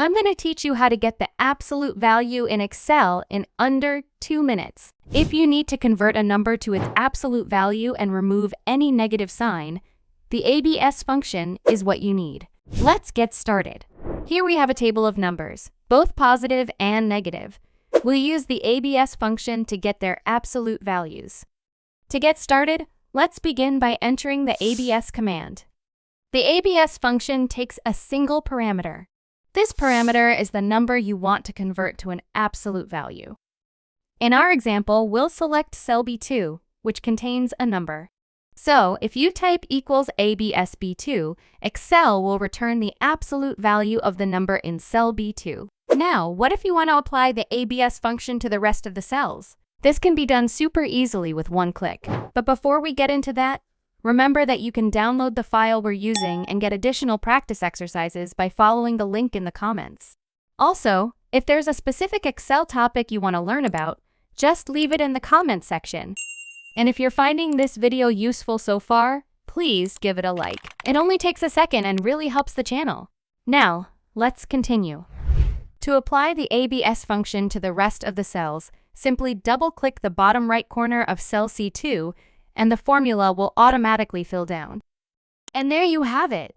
I'm going to teach you how to get the absolute value in Excel in under 2 minutes. If you need to convert a number to its absolute value and remove any negative sign, the ABS function is what you need. Let's get started. Here we have a table of numbers, both positive and negative. We'll use the ABS function to get their absolute values. To get started, let's begin by entering the ABS command. The ABS function takes a single parameter. This parameter is the number you want to convert to an absolute value. In our example, we'll select cell B2, which contains a number. So, if you type equals ABSB2, Excel will return the absolute value of the number in cell B2. Now, what if you want to apply the ABS function to the rest of the cells? This can be done super easily with one click. But before we get into that, remember that you can download the file we're using and get additional practice exercises by following the link in the comments. Also, if there's a specific Excel topic you want to learn about, just leave it in the comments section. And if you're finding this video useful so far, please give it a like. It only takes a second and really helps the channel. Now, let's continue. To apply the ABS function to the rest of the cells, simply double-click the bottom right corner of cell C2 and the formula will automatically fill down. And there you have it.